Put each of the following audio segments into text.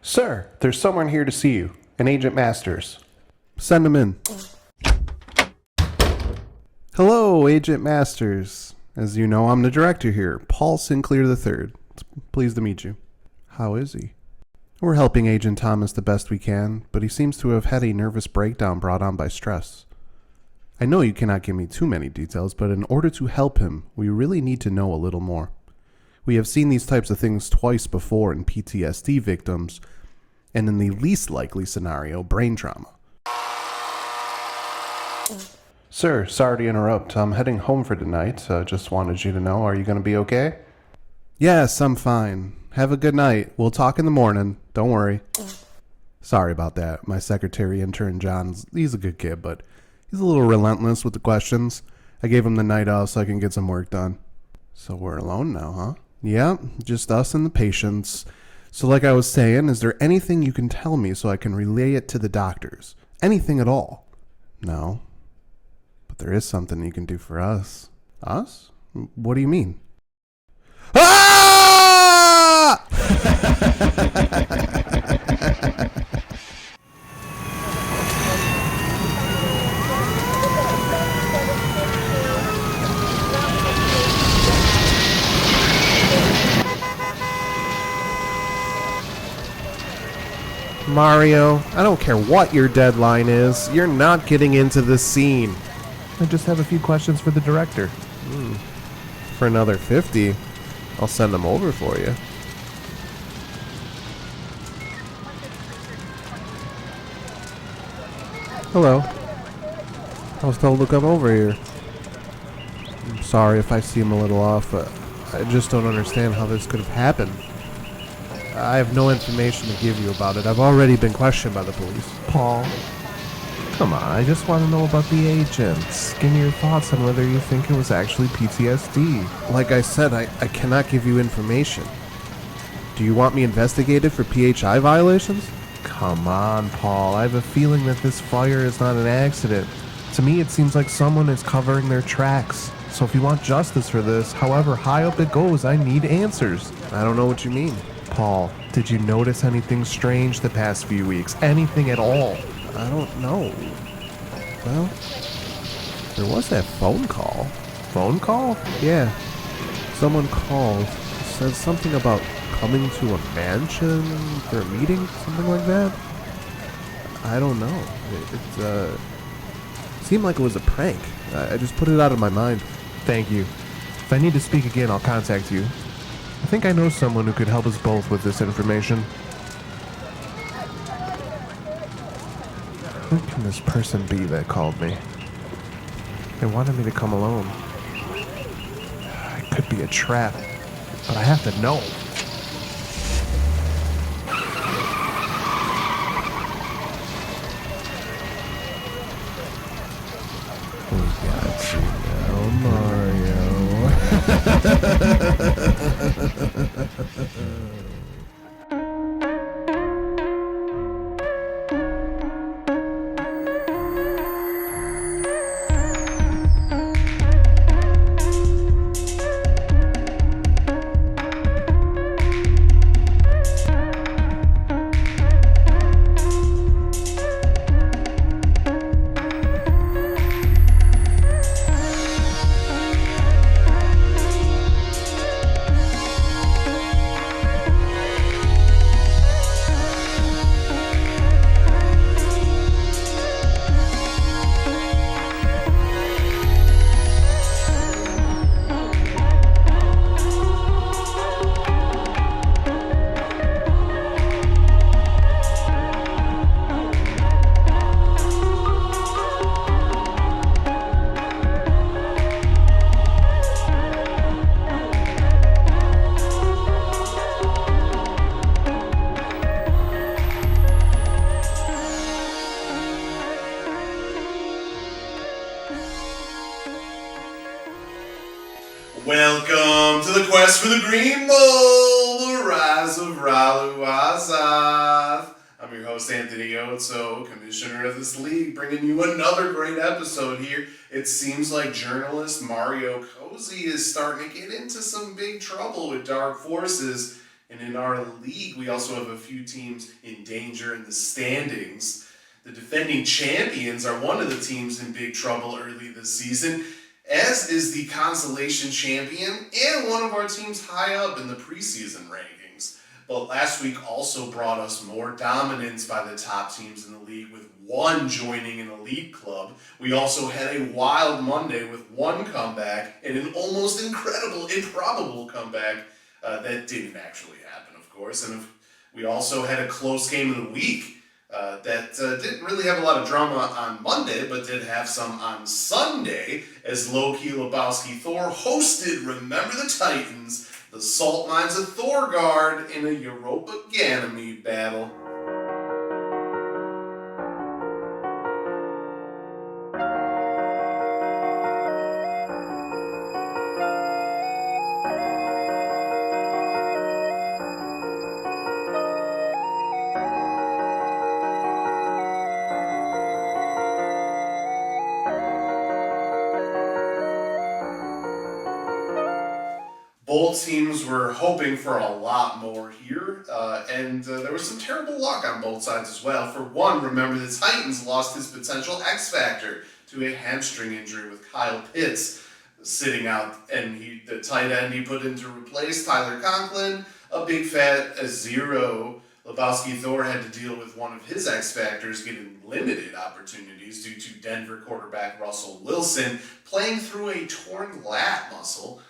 Sir, there's someone here to see you. An Agent Masters. Send him in. Hello, Agent Masters. As you know, I'm the director here, Paul Sinclair III. It's pleased to meet you. How is he? We're helping Agent Thomas the best we can, but he seems to have had a nervous breakdown brought on by stress. I know you cannot give me too many details, but in order to help him, we really need to know a little more. We have seen these types of things twice before in PTSD victims, and in the least likely scenario, brain trauma. Sir, sorry to interrupt. I'm heading home for tonight. Just wanted you to know, are you going to be okay? Yes, I'm fine. Have a good night. We'll talk in the morning. Don't worry. Sorry about that. My secretary intern, John, he's a good kid, but he's a little relentless with the questions. I gave him the night off so I can get some work done. So we're alone now, huh? Yeah, just us and the patients. So like I was saying, is there anything you can tell me so I can relay it to the doctors? Anything at all? No. But there is something you can do for us. Us? What do you mean? Ah! Mario, I don't care what your deadline is. You're not getting into this scene. I just have a few questions for the director. For another 50, I'll send them over for you. Hello. I was told to come over here. I'm sorry if I seem a little off. I just don't understand how this could have happened. I have no information to give you about it. I've already been questioned by the police. Paul, come on. I just want to know about the agents. Give me your thoughts on whether you think it was actually PTSD. Like I said, I cannot give you information. Do you want me investigated for PHI violations? Come on, Paul. I have a feeling that this fire is not an accident. To me, it seems like someone is covering their tracks. So if you want justice for this, however high up it goes, I need answers. I don't know what you mean. Paul, did you notice anything strange the past few weeks? Anything at all? I don't know. Well, there was that phone call. Phone call? Yeah. Someone called. Said something about coming to a mansion for a meeting, something like that. I don't know. It seemed like it was a prank. I just put it out of my mind. Thank you. If I need to speak again, I'll contact you. I think I know someone who could help us both with this information. Who can this person be that called me? They wanted me to come alone. It could be a trap, but I have to know. We got you now, Mario. Welcome to the quest for the Green Bull, the rise of Ralu Azath. I'm your host, Anthony Ozo, Commissioner of this league, bringing you another great episode here. It seems like journalist Mario Cozzi is starting to get into some big trouble with dark forces. And in our league, we also have a few teams in danger in the standings. The defending champions are one of the teams in big trouble early this season, as is the consolation champion and one of our teams high up in the preseason rankings. But last week also brought us more dominance by the top teams in the league, with one joining an elite club. We also had a wild Monday with one comeback and an almost incredible, improbable comeback that didn't actually happen, of course. And we also had a close game of the week that didn't really have a lot of drama on Monday, but did have some on Sunday, as Loki Lebowski Thor hosted Remember the Titans, the salt mines of Thorgard, in a Europa Ganymede battle. Both teams were hoping for a lot more here, and there was some terrible luck on both sides as well. For one, remember the Titans lost his potential X Factor to a hamstring injury, with Kyle Pitts sitting out, and the tight end he put in to replace Tyler Conklin, a big fat zero. Lebowski Thor had to deal with one of his X Factors getting limited opportunities due to Denver quarterback Russell Wilson playing through a torn lat muscle.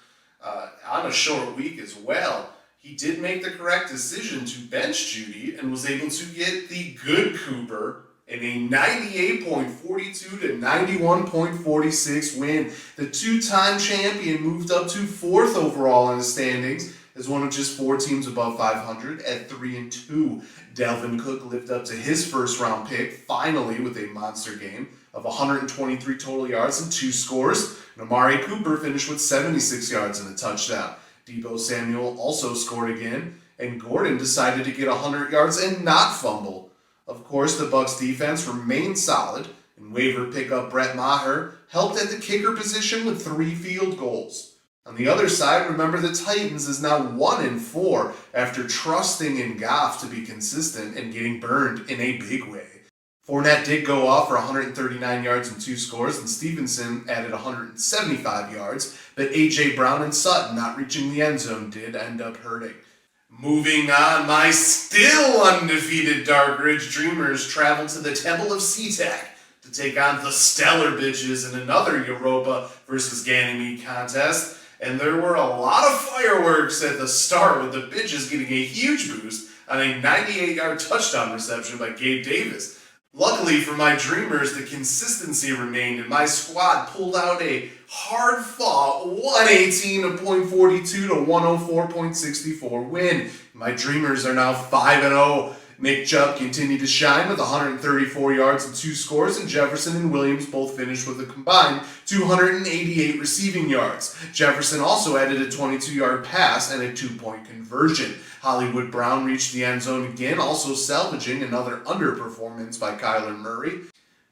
On a short week as well. He did make the correct decision to bench Judy and was able to get the good Cooper in a 98.42 to 91.46 win. The two-time champion moved up to 4th overall in the standings as one of just 4 teams above 500 at 3-2. Dalvin Cook lived up to his first-round pick, finally, with a monster game of 123 total yards and 2 scores. And Amari Cooper finished with 76 yards and a touchdown. Deebo Samuel also scored again, and Gordon decided to get 100 yards and not fumble. Of course, the Bucs defense remained solid, and waiver pickup Brett Maher helped at the kicker position with 3 field goals. On the other side, remember the Titans is now 1-4 after trusting in Goff to be consistent and getting burned in a big way. Fournette did go off for 139 yards and 2 scores, and Stevenson added 175 yards, but A.J. Brown and Sutton not reaching the end zone did end up hurting. Moving on, my still undefeated Dark Ridge Dreamers traveled to the Temple of SeaTac to take on the Stellar Bitches in another Europa versus Ganymede contest, and there were a lot of fireworks at the start, with the Bitches getting a huge boost on a 98-yard touchdown reception by Gabe Davis. Luckily for my Dreamers, the consistency remained, and my squad pulled out a hard-fought 118.42 to 104.64 win. My Dreamers are now 5-0. Nick Chubb continued to shine with 134 yards and 2 scores, and Jefferson and Williams both finished with a combined 288 receiving yards. Jefferson also added a 22-yard pass and a 2-point conversion. Hollywood Brown reached the end zone again, also salvaging another underperformance by Kyler Murray.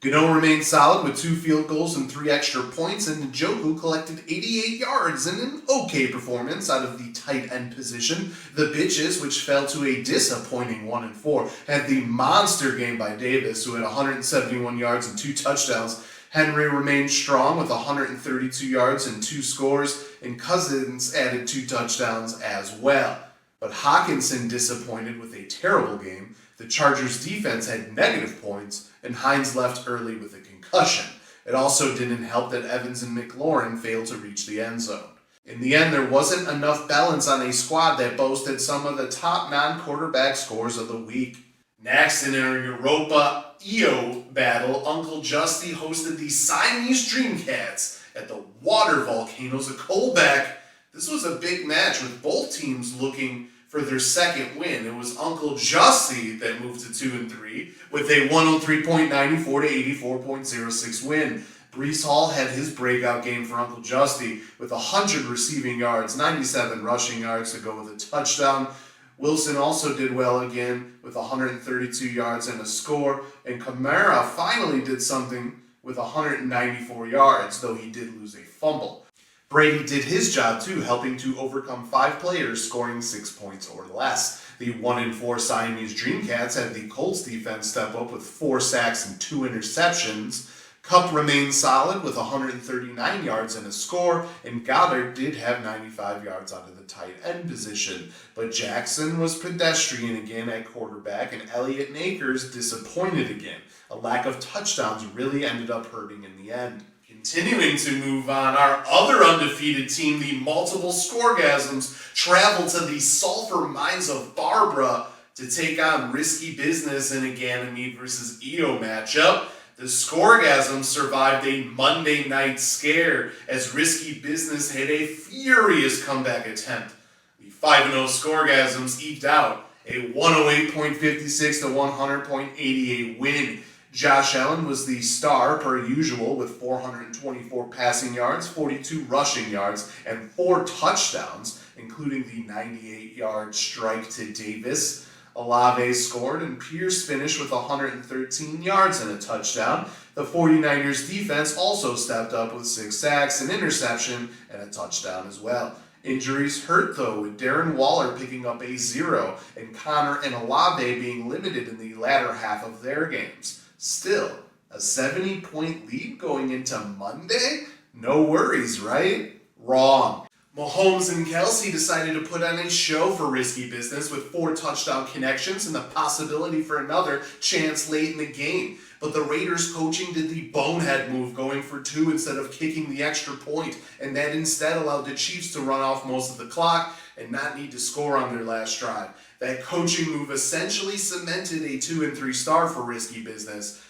Gano remained solid with 2 field goals and 3 extra points, and Njoku collected 88 yards in an okay performance out of the tight end position. The Bitches, which fell to a disappointing 1-4, had the monster game by Davis, who had 171 yards and 2 touchdowns. Henry remained strong with 132 yards and 2 scores, and Cousins added 2 touchdowns as well. But Hawkinson disappointed with a terrible game. The Chargers' defense had negative points, and Hines left early with a concussion. It also didn't help that Evans and McLaurin failed to reach the end zone. In the end, there wasn't enough balance on a squad that boasted some of the top non-quarterback scores of the week. Next, in our Europa EO battle, Uncle Justy hosted the Siamese Dreamcats at the Water Volcanoes of Colbeck. This was a big match, with both teams looking for their second win. It was Uncle Justy that moved to 2-3 with a 103.94 to 84.06 win. Breece Hall had his breakout game for Uncle Justy with 100 receiving yards, 97 rushing yards to go with a touchdown. Wilson also did well again with 132 yards and a score, and Kamara finally did something with 194 yards, though he did lose a fumble. Brady did his job too, helping to overcome 5 players scoring 6 points or less. The 1-4 Siamese Dreamcats had the Colts defense step up with 4 sacks and 2 interceptions. Cup remained solid with 139 yards and a score, and Goddard did have 95 yards out of the tight end position. But Jackson was pedestrian again at quarterback, and Elliott and Akers disappointed again. A lack of touchdowns really ended up hurting in the end. Continuing to move on, our other undefeated team, the Multiple Scoregasms, traveled to the Sulphur Mines of Barbara to take on Risky Business in a Ganymede versus EO matchup. The Scoregasms survived a Monday night scare as Risky Business hit a furious comeback attempt. The 5-0 Scoregasms eked out a 108.56 to 100.88 win. Josh Allen was the star per usual with 424 passing yards, 42 rushing yards, and 4 touchdowns, including the 98-yard strike to Davis. Olave scored, and Pierce finished with 113 yards and a touchdown. The 49ers defense also stepped up with 6 sacks, an interception, and a touchdown as well. Injuries hurt, though, with Darren Waller picking up a 0 and Connor and Olave being limited in the latter half of their games. Still, a 70-point lead going into Monday? No worries, right? Wrong. Mahomes and Kelsey decided to put on a show for Risky Business with 4 touchdown connections and the possibility for another chance late in the game. But the Raiders coaching did the bonehead move, going for 2 instead of kicking the extra point, and that instead allowed the Chiefs to run off most of the clock and not need to score on their last drive. That coaching move essentially cemented a 2 and 3 star for Risky Business,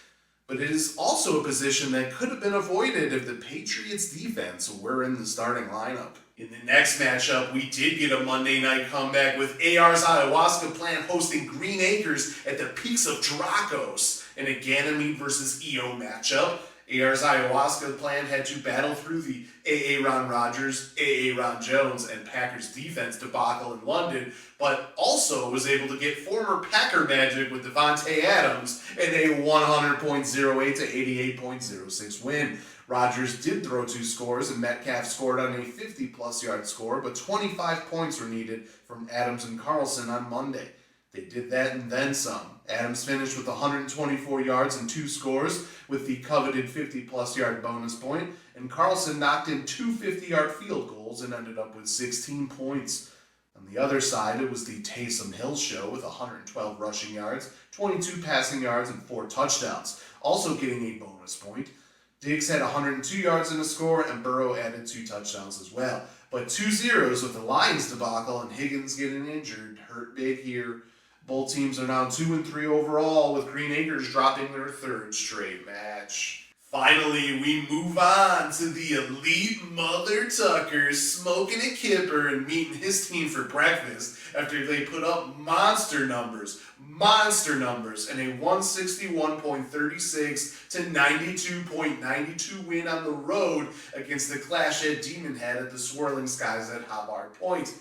but it is also a position that could have been avoided if the Patriots defense were in the starting lineup. In the next matchup, we did get a Monday night comeback with AR's Ayahuasca Plant hosting Green Acres at the Peaks of Dracos in a Ganymede versus EO matchup. AR's Ayahuasca Plant had to battle through the Aaron Rodgers, Aaron Jones, and Packers defense debacle in London, but also was able to get former Packer magic with Devontae Adams in a 100.08 to 88.06 win. Rodgers did throw 2 scores, and Metcalf scored on a 50-plus yard score, but 25 points were needed from Adams and Carlson on Monday. They did that and then some. Adams finished with 124 yards and 2 scores with the coveted 50-plus yard bonus point, and Carlson knocked in 2 50-yard field goals and ended up with 16 points. On the other side, it was the Taysom Hill show with 112 rushing yards, 22 passing yards, and 4 touchdowns, also getting a bonus point. Diggs had 102 yards in a score, and Burrow added 2 touchdowns as well. But 2 zeros with the Lions debacle and Higgins getting injured hurt big here. Both teams are now 2 and 3 overall, with Green Acres dropping their 3rd straight match. Finally, we move on to the elite Mother Tuckers smoking a kipper and meeting his team for breakfast after they put up monster numbers, and a 161.36 to 92.92 win on the road against the Clashhead Demon Head at the Swirling Skies at Hobart Point.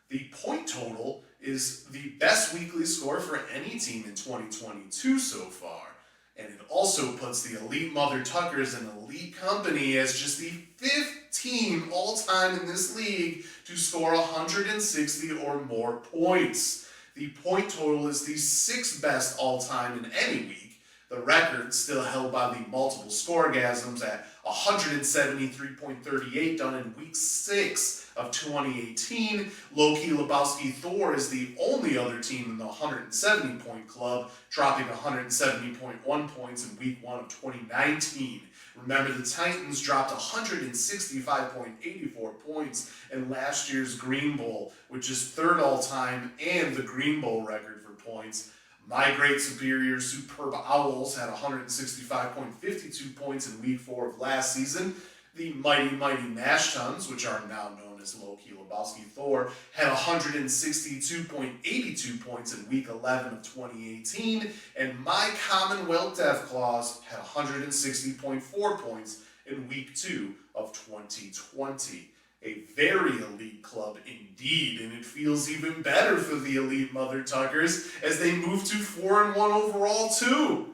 The point total is the best weekly score for any team in 2022 so far. And it also puts the elite Mother Tuckers in elite company as just the 5th team all-time in this league to score 160 or more points. The point total is the 6th best all-time in any week. The record still held by the Multiple Scoregasms at 173.38 done in week 6 of 2018. Low-key Lebowski Thor is the only other team in the 170-point club, dropping 170.1 points in week 1 of 2019. Remember, the Titans dropped 165.84 points in last year's Green Bowl, which is 3rd all-time and the Green Bowl record for points. My great superior Superb Owls had 165.52 points in week 4 of last season. The Mighty Mash Tons, which are now known as Low-Key Lebowski Thor, had 162.82 points in week 11 of 2018, and my Commonwealth Deathclaws had 160.4 points in week 2 of 2020. A very elite club indeed, and it feels even better for the elite Mother Tuckers as they move to 4-1 overall too.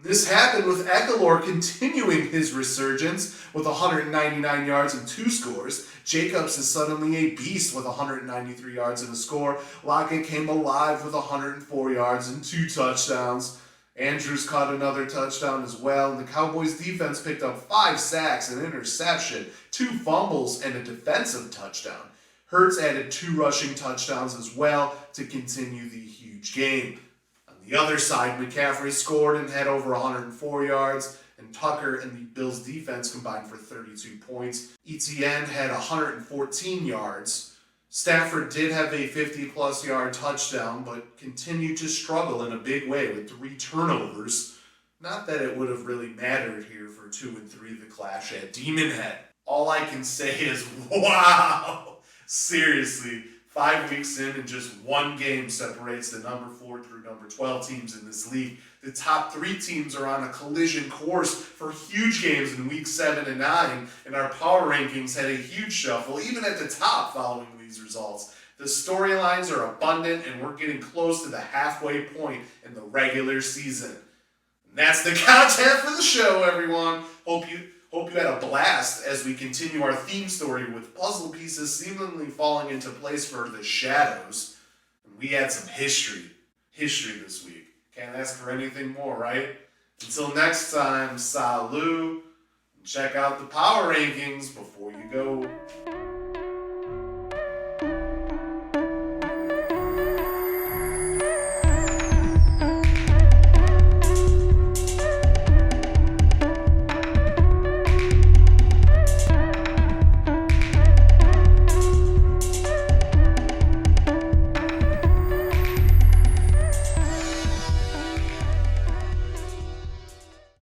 This happened with Ekelor continuing his resurgence with 199 yards and 2 scores. Jacobs is suddenly a beast with 193 yards and a score. Lockett came alive with 104 yards and 2 touchdowns. Andrews caught another touchdown as well. And the Cowboys defense picked up 5 sacks, an interception, 2 fumbles, and a defensive touchdown. Hurts added 2 rushing touchdowns as well to continue the huge game. On the other side, McCaffrey scored and had over 104 yards, and Tucker and the Bills defense combined for 32 points. Etienne had 114 yards. Stafford did have a 50-plus yard touchdown, but continued to struggle in a big way with 3 turnovers. Not that it would have really mattered here for 2 and 3, the clash at Demon Head. All I can say is, wow! Seriously, 5 weeks in and just 1 game separates the number 4 through number 12 teams in this league. The top 3 teams are on a collision course for huge games in week 7 and 9, and our power rankings had a huge shuffle, even at the top following these results. The storylines are abundant, and we're getting close to the halfway point in the regular season. And that's the content for the show, everyone. Hope you had a blast as we continue our theme story with puzzle pieces seemingly falling into place for the shadows. And we had some history this week. Can't ask for anything more, right? Until next time, salut. And check out the power rankings before you go.